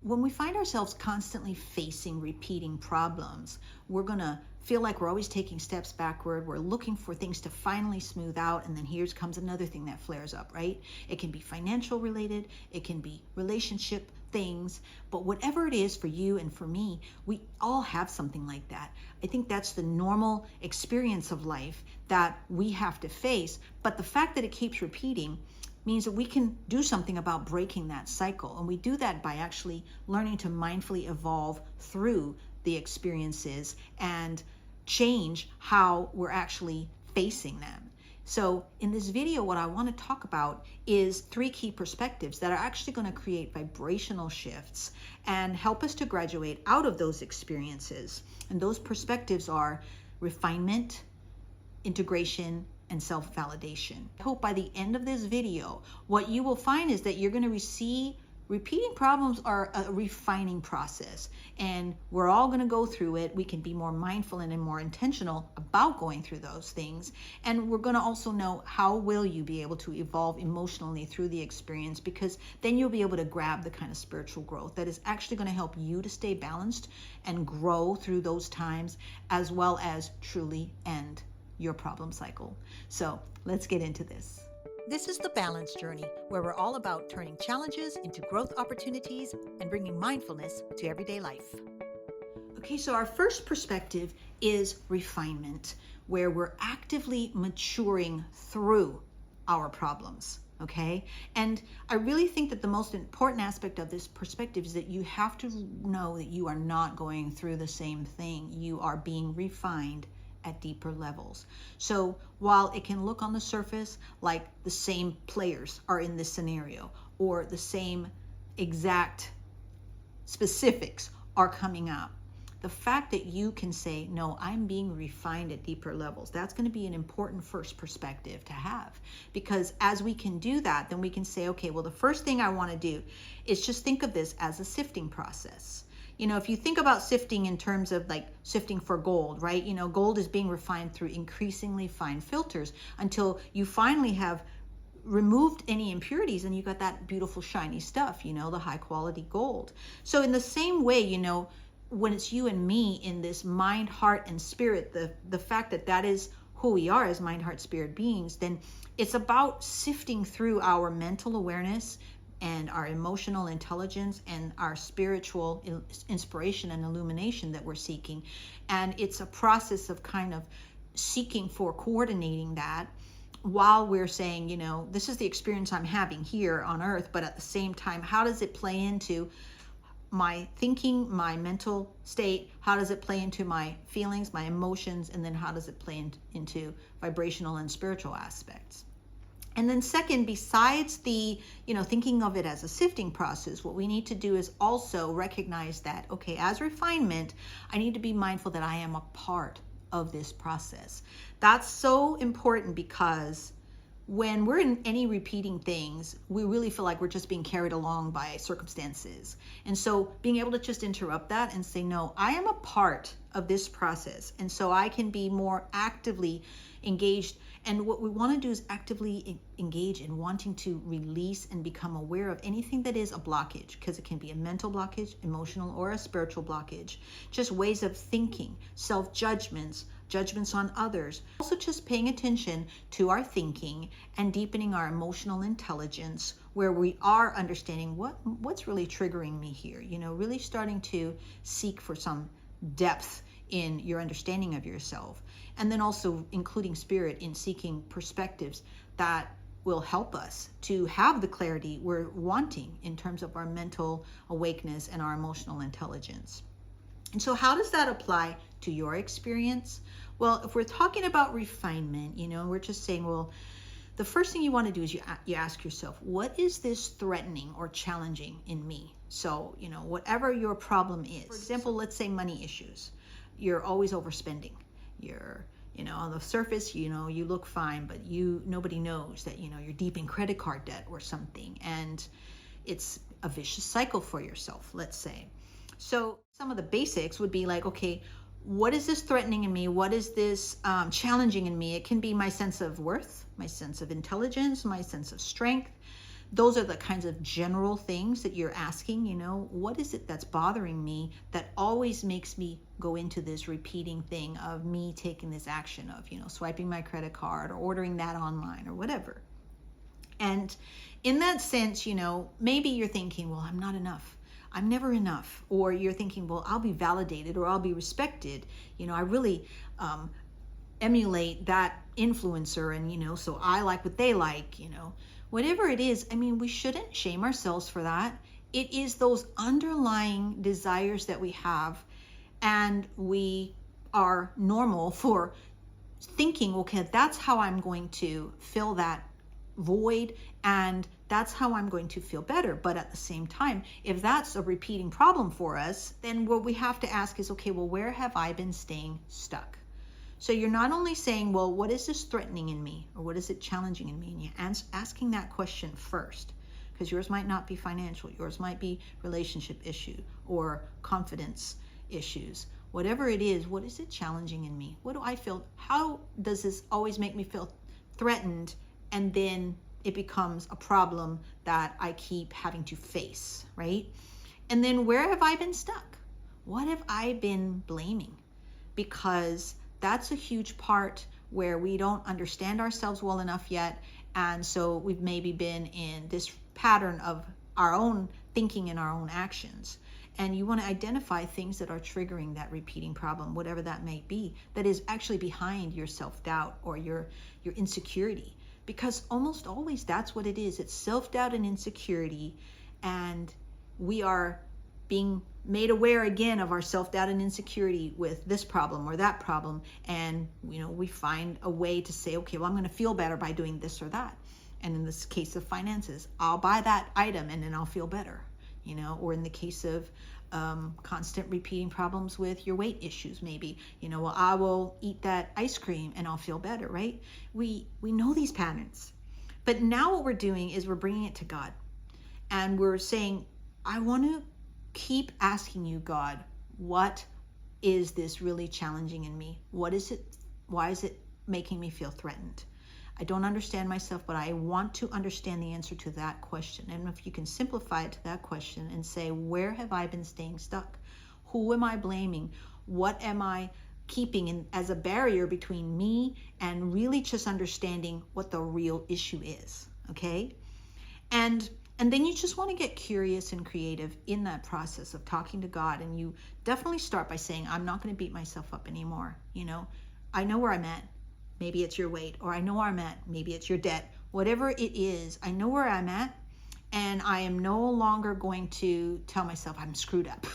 when we find ourselves constantly facing repeating problems, we're going to feel like we're always taking steps backward. We're looking for things to finally smooth out. And then here comes another thing that flares up, right? It can be financial related. It can be relationship things. But whatever it is for you and for me, we all have something like that. I think that's the normal experience of life that we have to face. But the fact that it keeps repeating means that we can do something about breaking that cycle. And we do that by actually learning to mindfully evolve through the experiences and change how we're actually facing them. So in this video, what I want to talk about is 3 key perspectives that are actually going to create vibrational shifts and help us to graduate out of those experiences. And those perspectives are refinement, integration, and self-validation. I hope by the end of this video, what you will find is that you're going to see repeating problems are a refining process, and we're all going to go through it. We can be more mindful and more intentional about going through those things. And we're going to also know how will you be able to evolve emotionally through the experience, because then you'll be able to grab the kind of spiritual growth that is actually going to help you to stay balanced and grow through those times, as well as truly end your problem cycle. So let's get into this. This is the Balance Journey, where we're all about turning challenges into growth opportunities and bringing mindfulness to everyday life. Okay, so our first perspective is refinement, where we're actively maturing through our problems. Okay, and I really think that the most important aspect of this perspective is that you have to know that you are not going through the same thing. You are being refined at deeper levels. So while it can look on the surface like the same players are in this scenario, or the same exact specifics are coming up, the fact that you can say, no, I'm being refined at deeper levels, that's going to be an important first perspective to have. Because as we can do that, then we can say, okay, well, the first thing I want to do is just think of this as a sifting process. You know, if you think about sifting in terms of like sifting for gold, right? You know, gold is being refined through increasingly fine filters until you finally have removed any impurities and you got that beautiful shiny stuff, you know, the high quality gold. So in the same way, you know, when it's you and me in this mind, heart, and spirit, the fact that that is who we are as mind, heart, spirit beings, then it's about sifting through our mental awareness and our emotional intelligence and our spiritual inspiration and illumination that we're seeking. And it's a process of kind of seeking for coordinating that while we're saying, you know, this is the experience I'm having here on earth, but at the same time, how does it play into my thinking, my mental state? How does it play into my feelings, my emotions? And then how does it play into vibrational and spiritual aspects? And then second, besides the, you know, thinking of it as a sifting process, what we need to do is also recognize that, okay, as refinement, I need to be mindful that I am a part of this process. That's so important, because when we're in any repeating things, we really feel like we're just being carried along by circumstances. And so being able to just interrupt that and say, no, I am a part of this process. And so I can be more actively engaged. And what we want to do is actively engage in wanting to release and become aware of anything that is a blockage, because it can be a mental blockage, emotional, or a spiritual blockage. Just ways of thinking, self-judgments, judgments on others. Also just paying attention to our thinking and deepening our emotional intelligence, where we are understanding what's really triggering me here. You know, really starting to seek for some depth in your understanding of yourself. And then also including spirit in seeking perspectives that will help us to have the clarity we're wanting in terms of our mental awakeness and our emotional intelligence. And so how does that apply to your experience? Well, if we're talking about refinement, you know, we're just saying, well, the first thing you want to do is you ask yourself, what is this threatening or challenging in me? So, you know, whatever your problem is. For example, let's say money issues. You're always overspending. You're, you know, on the surface, you know, you look fine, but nobody knows that, you know, you're deep in credit card debt or something. And it's a vicious cycle for yourself, let's say. So some of the basics would be like, okay, what is this threatening in me? What is this challenging in me? It can be my sense of worth, my sense of intelligence, my sense of strength, those are the kinds of general things that you're asking, what is it that's bothering me that always makes me go into this repeating thing of me taking this action of, swiping my credit card or ordering that online or whatever. And in that sense, maybe you're thinking, well, I'm not enough. I'm never enough. Or you're thinking, well, I'll be validated or I'll be respected. I really emulate that influencer and, so I like what they like, whatever it is. I mean, we shouldn't shame ourselves for that. It is those underlying desires that we have, and we are normal for thinking, okay, that's how I'm going to fill that void, and that's how I'm going to feel better. But at the same time, if that's a repeating problem for us, then what we have to ask is, okay, well, where have I been staying stuck? So you're not only saying, well, what is this threatening in me, or what is it challenging in me? And you're asking that question first, because yours might not be financial. Yours might be relationship issue or confidence issues. Whatever it is, what is it challenging in me? What do I feel? How does this always make me feel threatened? And then it becomes a problem that I keep having to face, right? And then where have I been stuck? What have I been blaming? Because that's a huge part where we don't understand ourselves well enough yet. And so we've maybe been in this pattern of our own thinking and our own actions. And you want to identify things that are triggering that repeating problem, whatever that may be, that is actually behind your self-doubt or your insecurity. Because almost always that's what it is. It's self-doubt and insecurity. And we are being made aware again of our self-doubt and insecurity with this problem or that problem. And, we find a way to say, okay, well, I'm going to feel better by doing this or that. And in this case of finances, I'll buy that item and then I'll feel better, or in the case of constant repeating problems with your weight issues, maybe, well, I will eat that ice cream and I'll feel better, right? We know these patterns. But now what we're doing is we're bringing it to God. And we're saying, I want to keep asking you, God, what is this really challenging in me? What is it? Why is it making me feel threatened? I don't understand myself, but I want to understand the answer to that question. And if you can simplify it to that question and say, where have I been staying stuck? Who am I blaming? What am I keeping as a barrier between me and really just understanding what the real issue is, okay? And then you just want to get curious and creative in that process of talking to God. And you definitely start by saying, I'm not going to beat myself up anymore. I know where I'm at. Maybe it's your weight, or I know where I'm at. Maybe it's your debt. Whatever it is, I know where I'm at, and I am no longer going to tell myself I'm screwed up,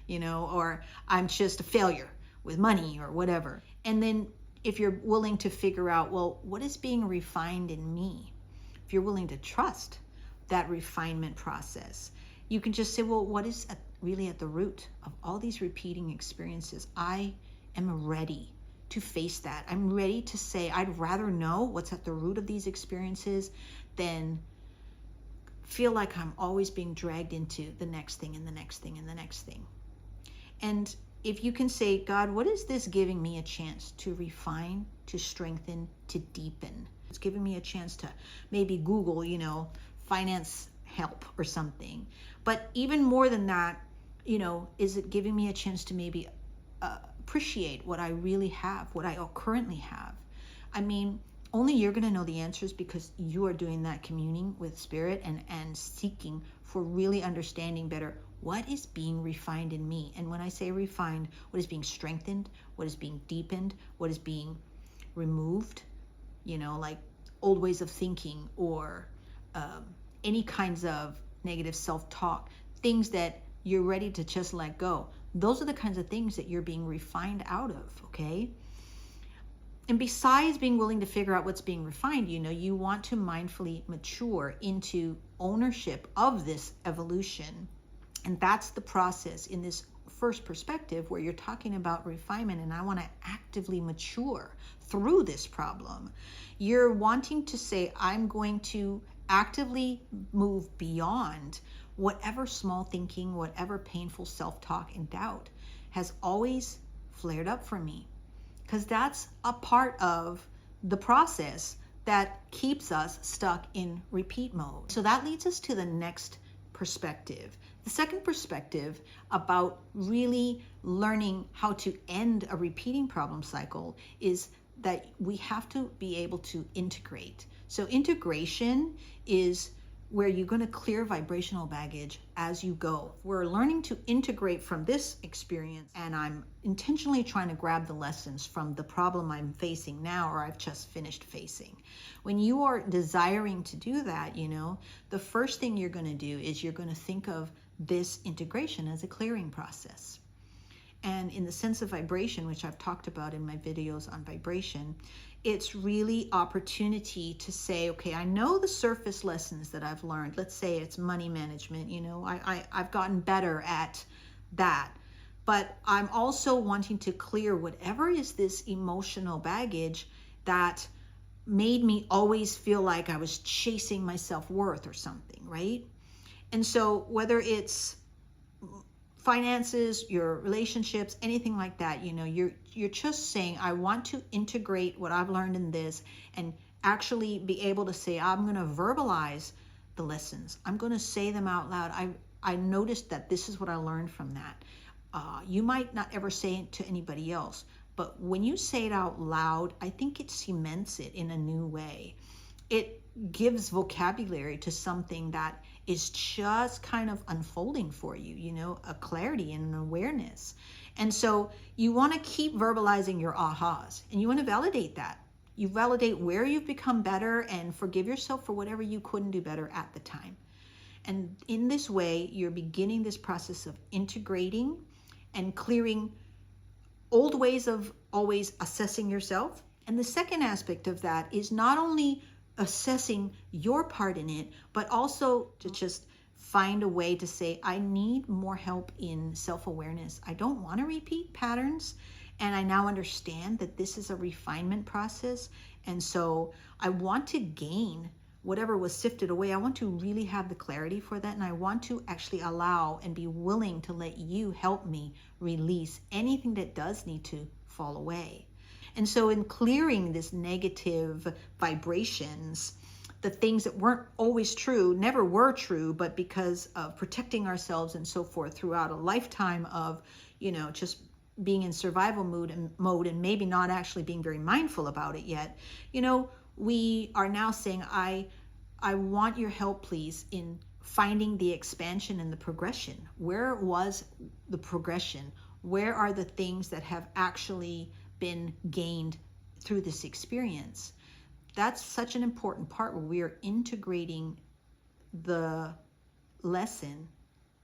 or I'm just a failure with money or whatever. And then if you're willing to figure out, well, what is being refined in me? If you're willing to trust that refinement process, you can just say, well, what is really at the root of all these repeating experiences? I am ready to face that. I'm ready to say, I'd rather know what's at the root of these experiences than feel like I'm always being dragged into the next thing and the next thing and the next thing. And if you can say, God, what is this giving me a chance to refine, to strengthen, to deepen? It's giving me a chance to maybe Google, finance help or something. But even more than that, is it giving me a chance to maybe appreciate what I really have, what I currently have? I mean, only you're going to know the answers, because you are doing that communing with spirit and seeking for really understanding better what is being refined in me. And when I say refined, what is being strengthened, what is being deepened, what is being removed, like old ways of thinking or any kinds of negative self-talk, things that you're ready to just let go. Those are the kinds of things that you're being refined out of, okay? And besides being willing to figure out what's being refined, you want to mindfully mature into ownership of this evolution. And that's the process in this first perspective where you're talking about refinement, and I want to actively mature through this problem. You're wanting to say, I'm going to actively move beyond whatever small thinking, whatever painful self-talk and doubt has always flared up for me. Because that's a part of the process that keeps us stuck in repeat mode. So that leads us to the next perspective. The second perspective about really learning how to end a repeating problem cycle is that we have to be able to integrate. So integration is where you're going to clear vibrational baggage as you go. We're learning to integrate from this experience, and I'm intentionally trying to grab the lessons from the problem I'm facing now or I've just finished facing. When you are desiring to do that, the first thing you're going to do is you're going to think of this integration as a clearing process. And in the sense of vibration, which I've talked about in my videos on vibration, it's really opportunity to say, okay, I know the surface lessons that I've learned. Let's say it's money management. I've gotten better at that. But I'm also wanting to clear whatever is this emotional baggage that made me always feel like I was chasing my self-worth or something, right? And so whether it's finances, your relationships, anything like that, you're just saying, I want to integrate what I've learned in this and actually be able to say, I'm going to verbalize the lessons. I'm going to say them out loud. I noticed that this is what I learned from that. You might not ever say it to anybody else, but when you say it out loud, I think it cements it in a new way. It gives vocabulary to something that is just kind of unfolding for you, a clarity and an awareness. And so you want to keep verbalizing your ahas, and you want to validate that. You validate where you've become better and forgive yourself for whatever you couldn't do better at the time. And in this way, you're beginning this process of integrating and clearing old ways of always assessing yourself. And the second aspect of that is not only assessing your part in it, but also to just find a way to say, I need more help in self-awareness. I don't want to repeat patterns. And I now understand that this is a refinement process. And so I want to gain whatever was sifted away. I want to really have the clarity for that. And I want to actually allow and be willing to let you help me release anything that does need to fall away. And so in clearing this negative vibrations, the things that weren't always true, never were true, but because of protecting ourselves and so forth throughout a lifetime of, just being in survival mode and maybe not actually being very mindful about it yet, we are now saying, I want your help, please, in finding the expansion and the progression. Where was the progression? Where are the things that have actually been gained through this experience? That's such an important part where we are integrating the lesson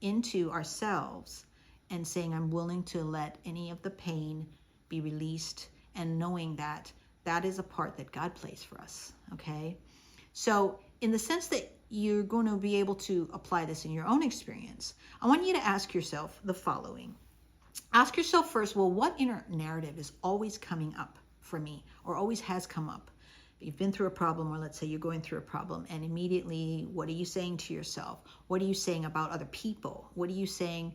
into ourselves and saying, I'm willing to let any of the pain be released, and knowing that that is a part that God plays for us, okay? So in the sense that you're going to be able to apply this in your own experience, I want you to ask yourself the following. Ask yourself first, well, what inner narrative is always coming up for me or always has come up? You've been through a problem, or let's say you're going through a problem, and immediately, what are you saying to yourself? What are you saying about other people? What are you saying?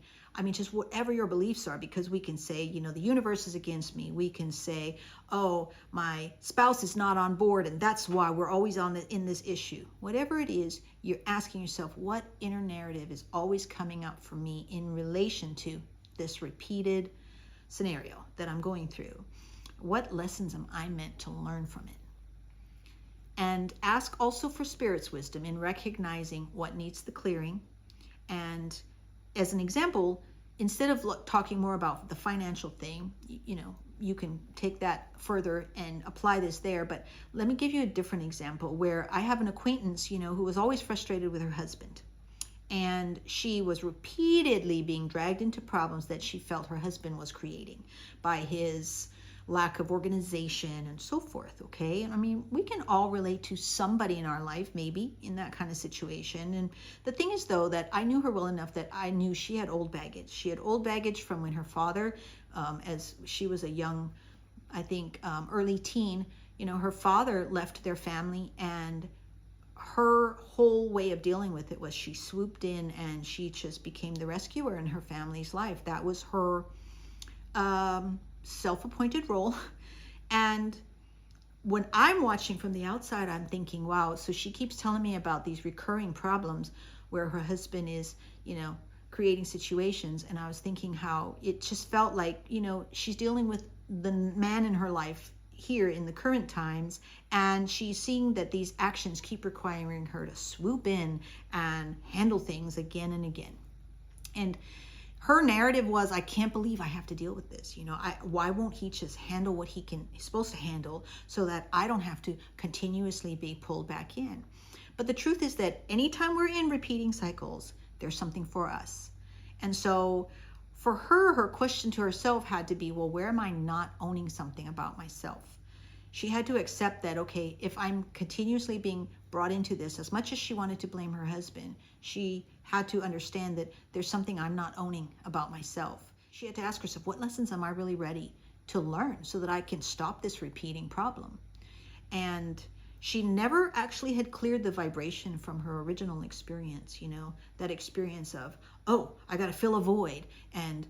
Just whatever your beliefs are, because we can say, the universe is against me. We can say, oh, my spouse is not on board, and that's why we're always in this issue. Whatever it is, you're asking yourself, what inner narrative is always coming up for me in relation to this repeated scenario that I'm going through? What lessons am I meant to learn from it? And ask also for Spirit's wisdom in recognizing what needs the clearing. And as an example, instead of talking more about the financial thing, you can take that further and apply this there. But let me give you a different example where I have an acquaintance, who was always frustrated with her husband. And she was repeatedly being dragged into problems that she felt her husband was creating by his lack of organization and so forth, okay? We can all relate to somebody in our life, maybe, in that kind of situation. And the thing is, though, that I knew her well enough that I knew she had old baggage. She had old baggage from when her father, as she was a young, early teen, her father left their family, and her whole way of dealing with it was she swooped in and she just became the rescuer in her family's life. That was her self-appointed role. And when I'm watching from the outside, I'm thinking, wow, so she keeps telling me about these recurring problems where her husband is, creating situations. And I was thinking how it just felt like, she's dealing with the man in her life here in the current times, and she's seeing that these actions keep requiring her to swoop in and handle things again and again. And her narrative was, I can't believe I have to deal with this. Why won't he just handle what he's supposed to handle so that I don't have to continuously be pulled back in? But the truth is that anytime we're in repeating cycles, there's something for us. And so for her, her question to herself had to be, well, where am I not owning something about myself? She had to accept that, okay, if I'm continuously being brought into this, as much as she wanted to blame her husband, she had to understand that there's something I'm not owning about myself. She had to ask herself, what lessons am I really ready to learn so that I can stop this repeating problem? And she never actually had cleared the vibration from her original experience, that experience of, oh, I got to fill a void. And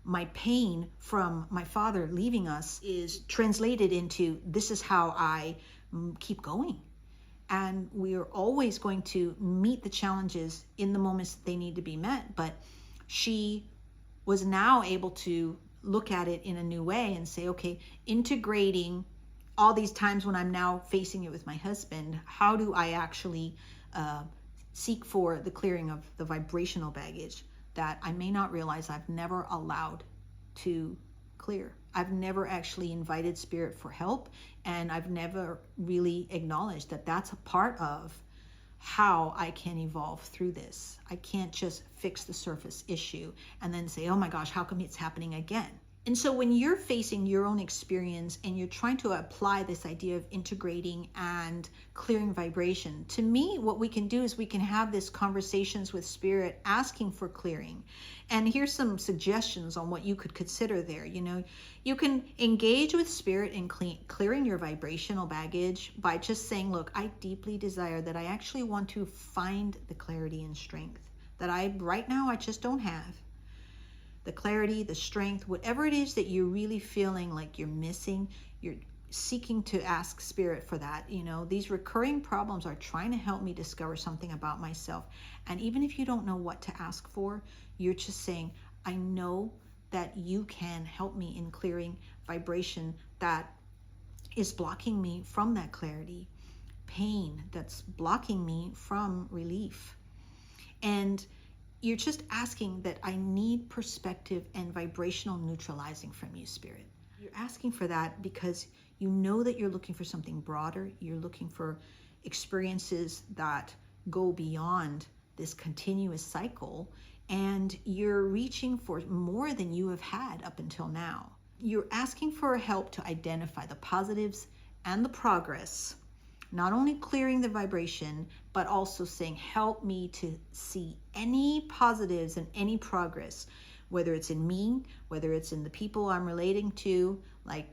my pain from my father leaving us is translated into, this is how I keep going. And we are always going to meet the challenges in the moments that they need to be met. But she was now able to look at it in a new way and say, okay, integrating all these times when I'm now facing it with my husband, how do I actually seek for the clearing of the vibrational baggage that I may not realize I've never allowed to clear? I've never actually invited spirit for help, and I've never really acknowledged that that's a part of how I can evolve through this. I can't just fix the surface issue and then say, oh my gosh, how come it's happening again? And so when you're facing your own experience and you're trying to apply this idea of integrating and clearing vibration, to me, what we can do is we can have these conversations with spirit asking for clearing. And here's some suggestions on what you could consider there. You can engage with spirit in clearing your vibrational baggage by just saying, look, I deeply desire that I actually want to find the clarity and strength that right now I just don't have. The clarity, the strength, whatever it is that you're really feeling like you're missing, you're seeking to ask spirit for that. These recurring problems are trying to help me discover something about myself. And even if you don't know what to ask for, you're just saying, I know that you can help me in clearing vibration that is blocking me from that clarity, pain that's blocking me from relief. And you're just asking that I need perspective and vibrational neutralizing from you, Spirit. You're asking for that because you know that you're looking for something broader. You're looking for experiences that go beyond this continuous cycle, and you're reaching for more than you have had up until now. You're asking for help to identify the positives and the progress, not only clearing the vibration, but also saying, help me to see any positives and any progress, whether it's in me, whether it's in the people I'm relating to, like,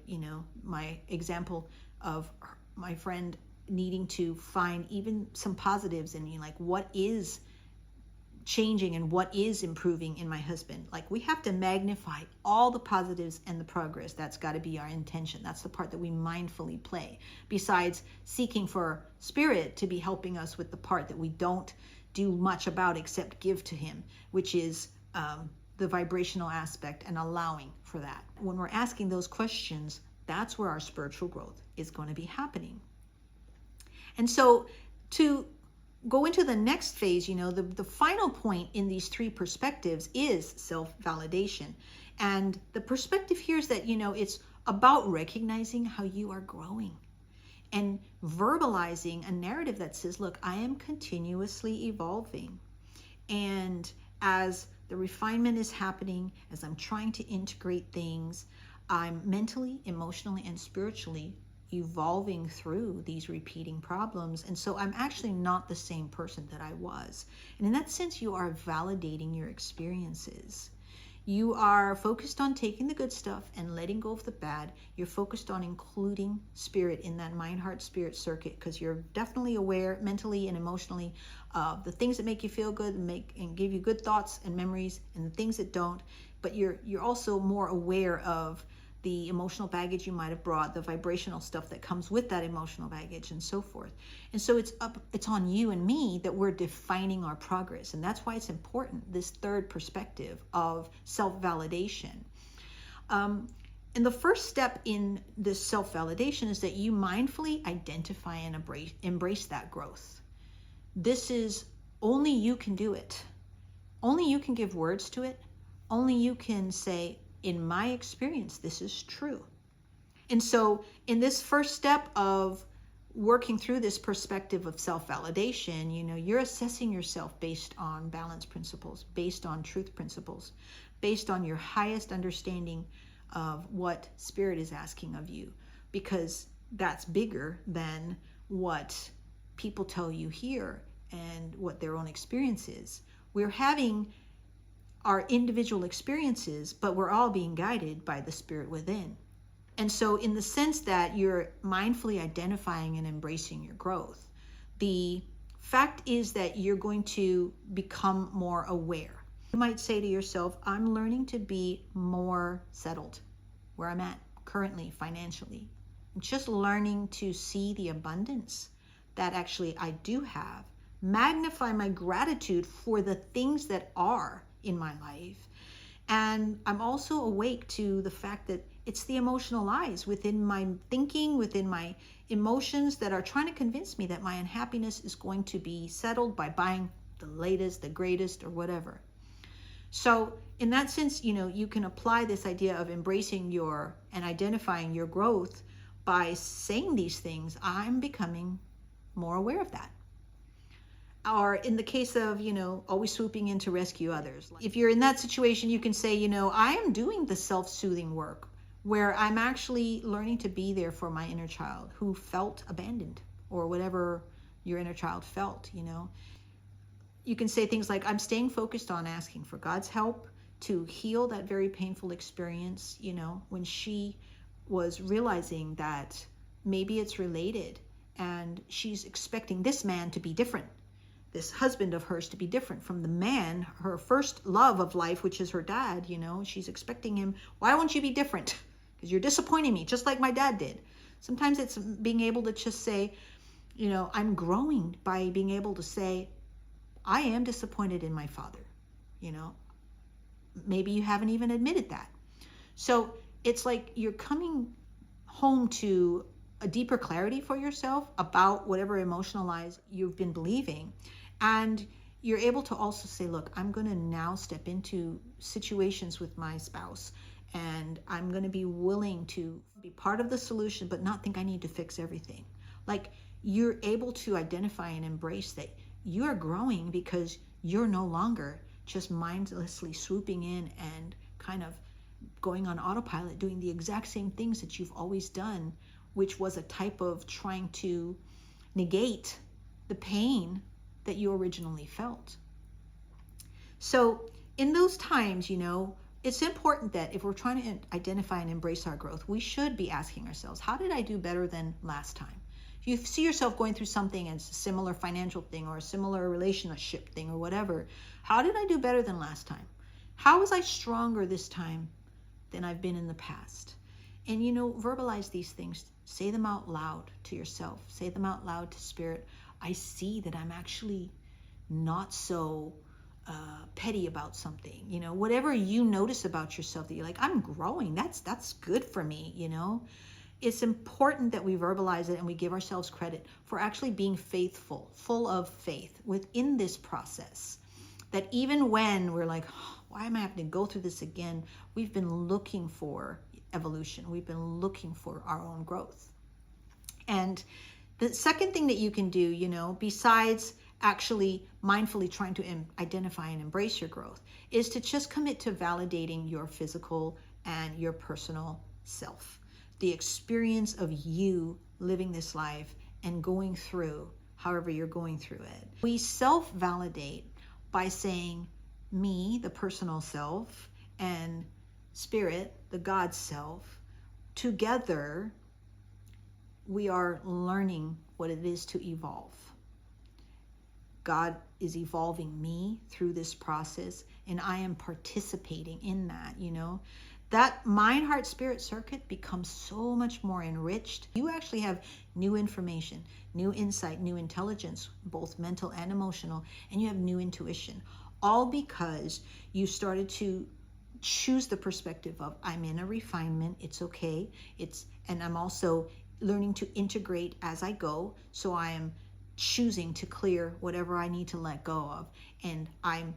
my example of my friend needing to find even some positives in me, like what is changing and what is improving in my husband. Like, we have to magnify all the positives and the progress. That's got to be our intention. That's the part that we mindfully play, besides seeking for spirit to be helping us with the part that we don't do much about except give to him, which is the vibrational aspect, and allowing for that. When we're asking those questions, that's where our spiritual growth is going to be happening. And so to go into the next phase, the final point in these three perspectives is self-validation. And the perspective here is that, it's about recognizing how you are growing and verbalizing a narrative that says, look, I am continuously evolving. And as the refinement is happening, as I'm trying to integrate things, I'm mentally, emotionally, and spiritually evolving through these repeating problems. And so I'm actually not the same person that I was. And in that sense, you are validating your experiences. You are focused on taking the good stuff and letting go of the bad. You're focused on including spirit in that mind, heart, spirit circuit, because you're definitely aware mentally and emotionally of the things that make you feel good and give you good thoughts and memories, and the things that don't. But you're also more aware of the emotional baggage you might have brought, the vibrational stuff that comes with that emotional baggage, and so forth. And so it's on you and me that we're defining our progress. And that's why it's important, this third perspective of self-validation. And the first step in this self-validation is that you mindfully identify and embrace that growth. This is, only you can do it. Only you can give words to it. Only you can say, in my experience, this is true. And so in this first step of working through this perspective of self-validation, you're assessing yourself based on balance principles, based on truth principles, based on your highest understanding of what Spirit is asking of you, because that's bigger than what people tell you here and what their own experience is. We're having our individual experiences, but we're all being guided by the Spirit within. And so in the sense that you're mindfully identifying and embracing your growth, the fact is that you're going to become more aware. You might say to yourself, I'm learning to be more settled where I'm at currently financially. I'm just learning to see the abundance that actually I do have, magnify my gratitude for the things that are in my life. And I'm also awake to the fact that it's the emotional lies within my thinking, within my emotions that are trying to convince me that my unhappiness is going to be settled by buying the latest, the greatest, or whatever. So in that sense, you can apply this idea of embracing and identifying your growth by saying these things. I'm becoming more aware of that. Or in the case of, always swooping in to rescue others. If you're in that situation, you can say, I am doing the self-soothing work where I'm actually learning to be there for my inner child who felt abandoned, or whatever your inner child felt, You can say things like, I'm staying focused on asking for God's help to heal that very painful experience, when she was realizing that maybe it's related and she's expecting this man to be different, this husband of hers to be different from the man, her first love of life, which is her dad. She's expecting him, why won't you be different? Because you're disappointing me, just like my dad did. Sometimes it's being able to just say, I'm growing by being able to say, I am disappointed in my father. Maybe you haven't even admitted that. So it's like you're coming home to a deeper clarity for yourself about whatever emotional lies you've been believing. And you're able to also say, look, I'm going to now step into situations with my spouse, and I'm going to be willing to be part of the solution, but not think I need to fix everything. Like, you're able to identify and embrace that you're growing because you're no longer just mindlessly swooping in and kind of going on autopilot, doing the exact same things that you've always done, which was a type of trying to negate the pain that you originally felt. So in those times, it's important that if we're trying to identify and embrace our growth, we should be asking ourselves, how did I do better than last time? If you see yourself going through something as a similar financial thing or a similar relationship thing or whatever, how did I do better than last time? How was I stronger this time than I've been in the past? And, verbalize these things. Say them out loud to yourself. Say them out loud to Spirit. I see that I'm actually not so petty about something. Whatever you notice about yourself that you're like, I'm growing. That's good for me, It's important that we verbalize it and we give ourselves credit for actually being faithful, full of faith within this process. That even when we're like, oh, why am I having to go through this again? We've been looking for evolution. We've been looking for our own growth. And the second thing that you can do, besides actually mindfully trying to identify and embrace your growth, is to just commit to validating your physical and your personal self. The experience of you living this life and going through however you're going through it. We self-validate by saying me, the personal self, and Spirit, the God self. Together, we are learning what it is to evolve. God is evolving me through this process, and I am participating in that, that mind, heart, spirit circuit becomes so much more enriched. You actually have new information, new insight, new intelligence, both mental and emotional, and you have new intuition, all because you started to choose the perspective of, I'm in a refinement, it's okay, and I'm also learning to integrate as I go, so I am choosing to clear whatever I need to let go of, and I'm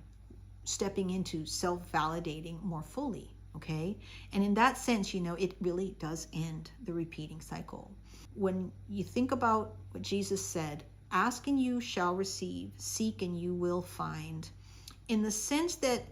stepping into self-validating more fully. Okay, and in that sense, it really does end the repeating cycle. When you think about what Jesus said, ask and you shall receive, seek and you will find, in the sense that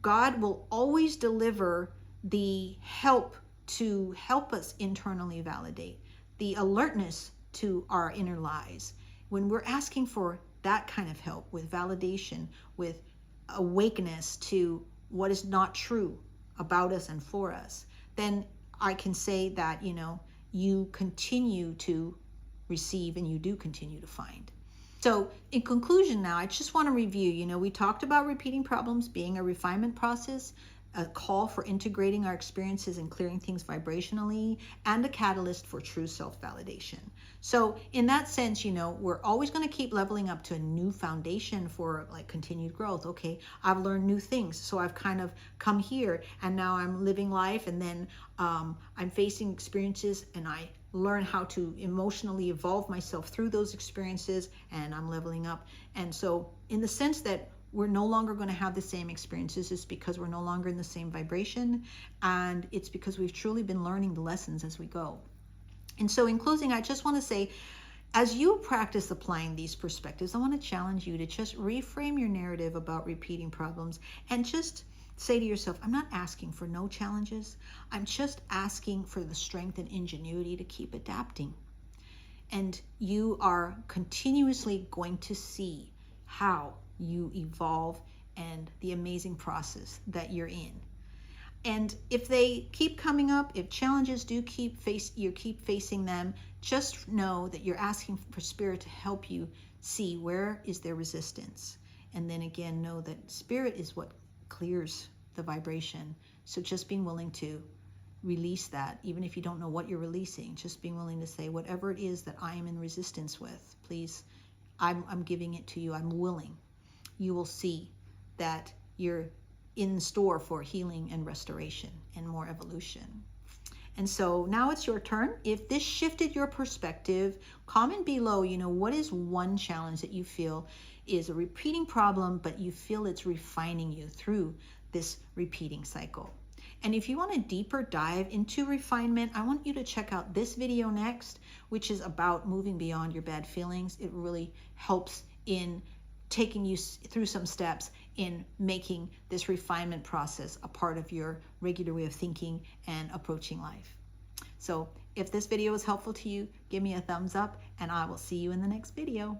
God will always deliver the help to help us internally validate, the alertness to our inner lies. When we're asking for that kind of help with validation, with awakeness to what is not true about us and for us, then I can say that, you continue to receive and you do continue to find. So in conclusion now, I just want to review, we talked about repeating problems being a refinement process, a call for integrating our experiences and clearing things vibrationally, and a catalyst for true self-validation. So in that sense, we're always going to keep leveling up to a new foundation for like continued growth. Okay, I've learned new things, so I've kind of come here, and now I'm living life, and then I'm facing experiences, and I learn how to emotionally evolve myself through those experiences, and I'm leveling up. And so in the sense that we're no longer going to have the same experiences, it's because we're no longer in the same vibration, and it's because we've truly been learning the lessons as we go. And so in closing, I just want to say, as you practice applying these perspectives, I want to challenge you to just reframe your narrative about repeating problems and just say to yourself, I'm not asking for no challenges. I'm just asking for the strength and ingenuity to keep adapting. And you are continuously going to see how you evolve and the amazing process that you're in. And if they keep coming up, if challenges do keep facing them, just know that you're asking for spirit to help you see where is their resistance. And then again, know that spirit is what clears the vibration. So just being willing to release that, even if you don't know what you're releasing, just being willing to say, whatever it is that I am in resistance with, please, I'm giving it to you. I'm willing. You will see that you're in store for healing and restoration and more evolution. And so now it's your turn. If this shifted your perspective, comment below, what is one challenge that you feel is a repeating problem, but you feel it's refining you through this repeating cycle. And if you want a deeper dive into refinement, I want you to check out this video next, which is about moving beyond your bad feelings. It really helps in taking you through some steps in making this refinement process a part of your regular way of thinking and approaching life. So if this video was helpful to you, give me a thumbs up, and I will see you in the next video.